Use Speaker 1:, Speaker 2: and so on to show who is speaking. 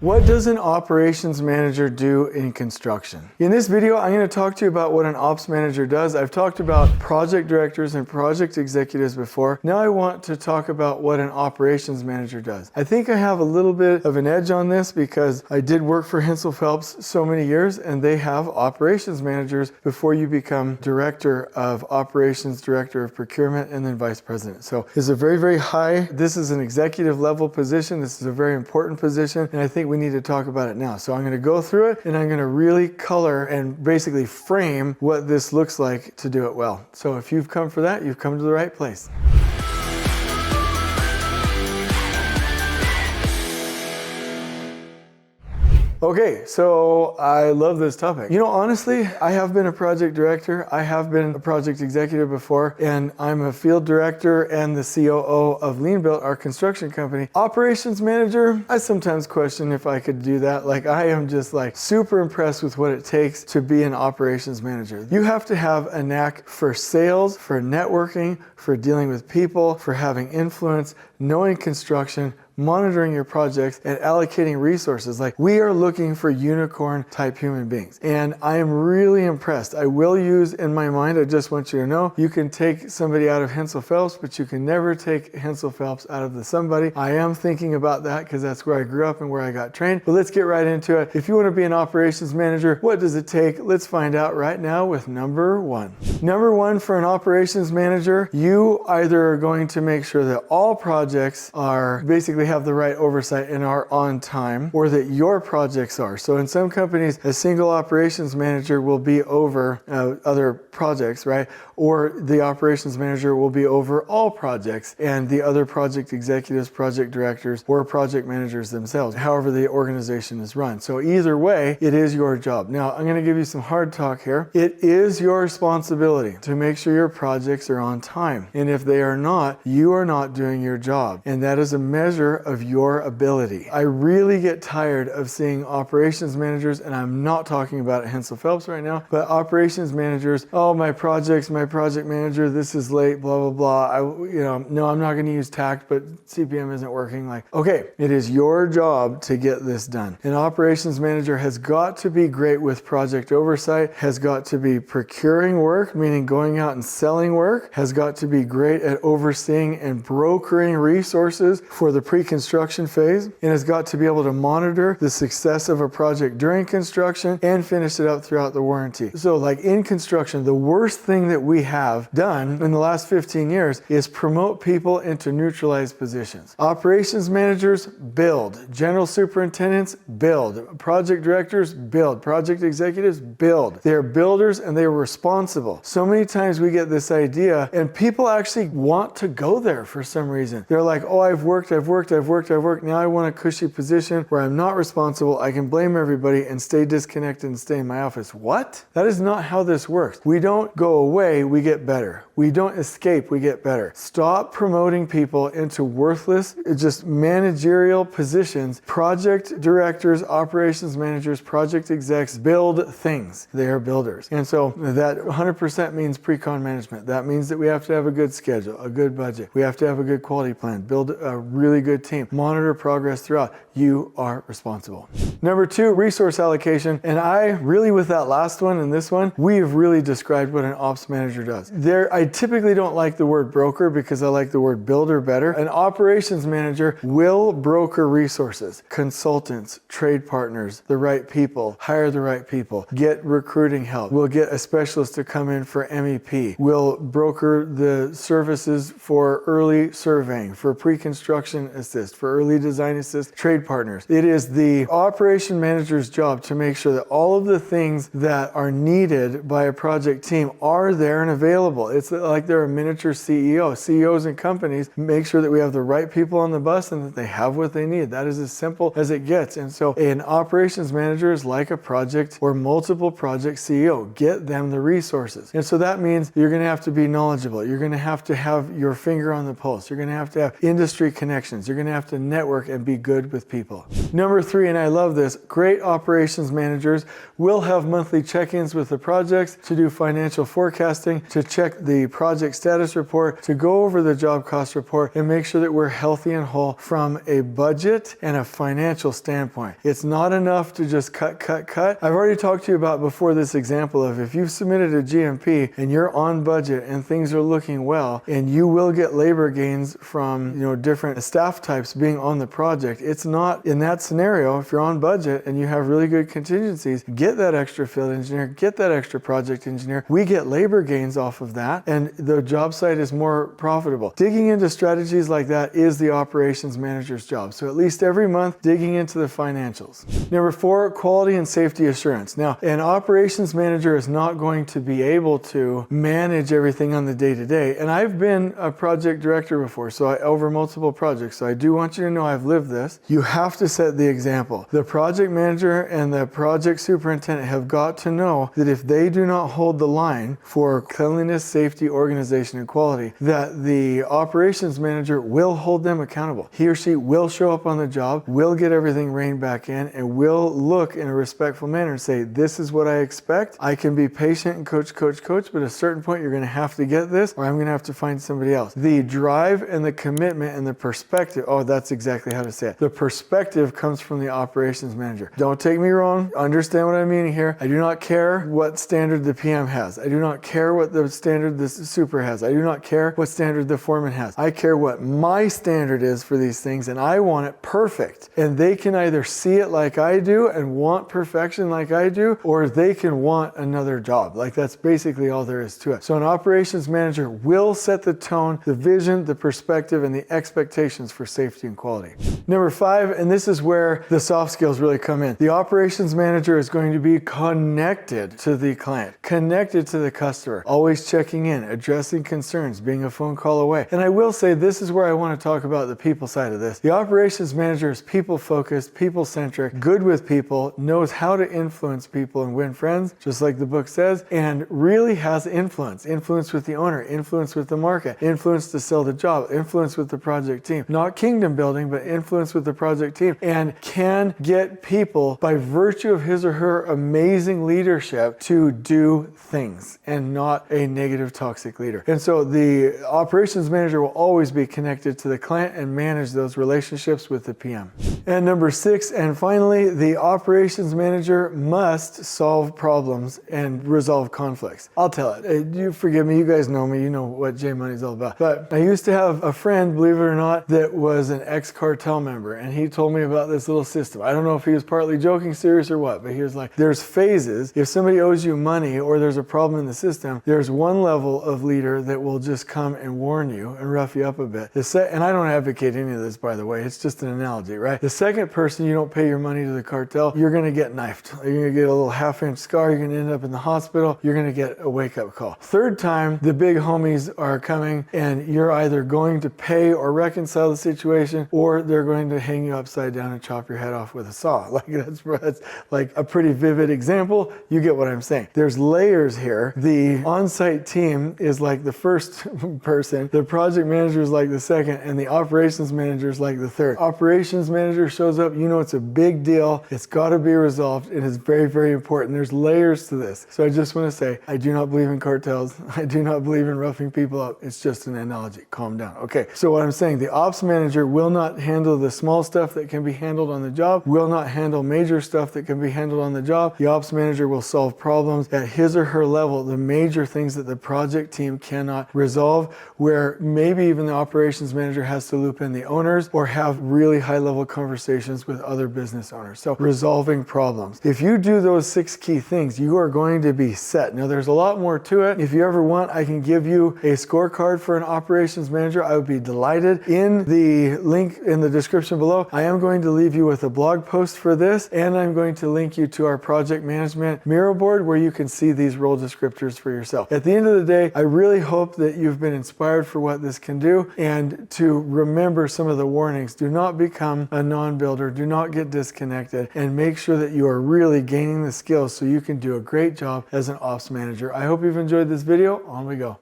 Speaker 1: What does an operations manager do in construction? In this video, I'm going to talk to you about what an ops manager does. I've talked about project directors and project executives before. Now I want to talk about what an operations manager does. I think I have a little bit of an edge on this because I did work for Hinsel Phelps so many years, and they have operations managers before you become director of operations, director of procurement, and then vice president. So it's a very, very high, this is an executive level position. This is a very important position, and I think we need to talk about it now. So I'm going to go through it, and I'm going to really color and basically frame what this looks like to do it well. So if you've come for that, you've come to the right place. Okay, so I love this topic. You know, honestly, I have been a project director. I have been a project executive before, and I'm a field director and the COO of Lean-Built, our construction company. Operations manager, I sometimes question if I could do that. Like, I am just like super impressed with what it takes to be an operations manager. You have to have a knack for sales, for networking, for dealing with people, for having influence, knowing construction, monitoring your projects, and allocating resources. Like, we are looking for unicorn type human beings. And I am really impressed. I will use in my mind, I just want you to know, you can take somebody out of Hinsel Phelps, but you can never take Hinsel Phelps out of the somebody. I am thinking about that because that's where I grew up and where I got trained. But let's get right into it. If you want to be an operations manager, what does it take? Let's find out right now with number one. Number one for an operations manager, you either are going to make sure that all projects are basically have the right oversight and are on time, or that your projects are. So in some companies, a single operations manager will be over other projects, right? Or the operations manager will be over all projects, and the other project executives, project directors, or project managers themselves, however the organization is run. So either way, it is your job. Now, I'm going to give you some hard talk here. It is your responsibility to make sure your projects are on time. And if they are not, you are not doing your job. And that is a measure of your ability. I really get tired of seeing operations managers, and I'm not talking about Hinsel Phelps right now, but operations managers, oh, my project manager, this is late, blah, blah, blah. No, I'm not going to use tact, but CPM isn't working. Like, okay, it is your job to get this done. An operations manager has got to be great with project oversight, has got to be procuring work, meaning going out and selling work, has got to be great at overseeing and brokering resources for the pre-construction phase, and has got to be able to monitor the success of a project during construction and finish it up throughout the warranty. So like in construction, the worst thing that we have done in the last 15 years is promote people into neutralized positions. Operations managers build, general superintendents build, project directors build, project executives build. They are builders and they are responsible. So many times we get this idea and people actually want to go there for some reason. They're like, oh, I've worked. Now I want a cushy position where I'm not responsible. I can blame everybody and stay disconnected and stay in my office. What? That is not how this works. We don't go away, we get better. We don't escape, we get better. Stop promoting people into worthless, just managerial positions. Project directors, operations managers, project execs build things. They are builders. And so that 100% means pre-con management. That means that we have to have a good schedule, a good budget. We have to have a good quality plan, build a really good team, monitor progress throughout. You are responsible. Number two, resource allocation. And I really, with that last one and this one, we have really described what an ops manager does. I typically don't like the word broker because I like the word builder better. An operations manager will broker resources, consultants, trade partners, the right people, hire the right people, get recruiting help. We'll get a specialist to come in for MEP. We'll broker the services for early surveying, for pre-construction assist, for early design assist, trade partners. It is the operation manager's job to make sure that all of the things that are needed by a project team are there and available. It's like they're a miniature CEO. CEOs and companies make sure that we have the right people on the bus and that they have what they need. That is as simple as it gets. And so an operations manager is like a project or multiple project CEO. Get them the resources. And so that means you're going to have to be knowledgeable. You're going to have your finger on the pulse. You're going to have industry connections. You're you're going to have to network and be good with people. Number 3, and I love this, great operations managers will have monthly check-ins with the projects to do financial forecasting, to check the project status report, to go over the job cost report, and make sure that we're healthy and whole from a budget and a financial standpoint. It's not enough to just cut. I've already talked to you about before this example of if you've submitted a GMP and you're on budget and things are looking well, and you will get labor gains from different staff types being on the project. It's not in that scenario, if you're on budget and you have really good contingencies, get that extra field engineer, get that extra project engineer. We get labor gains off of that, and the job site is more profitable. Digging into strategies like that is the operations manager's job. So at least every month, digging into the financials. Number 4, quality and safety assurance. Now, an operations manager is not going to be able to manage everything on the day-to-day. And I've been a project director before, so over multiple projects. So I do want you to know I've lived this. You have to set the example. The project manager and the project superintendent have got to know that if they do not hold the line for cleanliness, safety, organization, and quality, that the operations manager will hold them accountable. He or she will show up on the job, will get everything reined back in, and will look in a respectful manner and say, this is what I expect. I can be patient and coach, but at a certain point you're going to have to get this, or I'm going to have to find somebody else. The drive and the commitment and the perspective, that's exactly how to say it. The perspective comes from the operations manager. Don't take me wrong. Understand what I'm meaning here. I do not care what standard the PM has. I do not care what the standard the super has. I do not care what standard the foreman has. I care what my standard is for these things, and I want it perfect. And they can either see it like I do and want perfection like I do, or they can want another job. Like, that's basically all there is to it. So an operations manager will set the tone, the vision, the perspective, and the expectations for safety and quality. Number 5, and this is where the soft skills really come in. The operations manager is going to be connected to the client, connected to the customer, always checking in, addressing concerns, being a phone call away. And I will say, this is where I want to talk about the people side of this. The operations manager is people-focused, people-centric, good with people, knows how to influence people and win friends, just like the book says, and really has influence with the owner, influence with the market, influence to sell the job, influence with the project team. Not kingdom building, but influence with the project team, and can get people, by virtue of his or her amazing leadership, to do things and not a negative, toxic leader. And so the operations manager will always be connected to the client and manage those relationships with the PM. And number 6, and finally, the operations manager must solve problems and resolve conflicts. I'll tell it. You forgive me, you guys know me, you know what J Money's all about. But I used to have a friend, believe it or not, that was an ex-cartel member, and he told me about this little system. I don't know if he was partly joking, serious, or what, but he was like, there's phases. If somebody owes you money or there's a problem in the system, there's one level of leader that will just come and warn you and rough you up a bit. And I don't advocate any of this, by the way. It's just an analogy, right? The second person, you don't pay your money to the cartel, you're going to get knifed. You're going to get a little half-inch scar. You're going to end up in the hospital. You're going to get a wake-up call. Third time, the big homies are coming, and you're either going to pay or reconcile the situation, or they're going to hang you upside down and chop your head off with a saw. Like, that's like a pretty vivid example. You get what I'm saying. There's layers here. The on-site team is like the first person, the project manager is like the second, and the operations manager is like the third. Operations manager shows up, you know it's a big deal. It's got to be resolved. It is very, very important. There's layers to this. So I just want to say, I do not believe in cartels. I do not believe in roughing people up. It's just an analogy. Calm down. Okay, so what I'm saying, the ops manager will not handle the small stuff that can be handled on the job, will not handle major stuff that can be handled on the job. The ops manager will solve problems at his or her level, the major things that the project team cannot resolve, where maybe even the operations manager has to loop in the owners or have really high-level conversations with other business owners. So resolving problems. If you do those 6 key things, you are going to be set. Now, there's a lot more to it. If you ever want, I can give you a scorecard for an operations manager. I would be delighted. In the link in the description below, I am going to leave you with a blog post for this, and I'm going to link you to our project management Miro board where you can see these role descriptors for yourself. At the end of the day, I really hope that you've been inspired for what this can do, and to remember some of the warnings. Do not become a non-builder. Do not get disconnected, and make sure that you are really gaining the skills so you can do a great job as an ops manager. I hope you've enjoyed this video. On we go.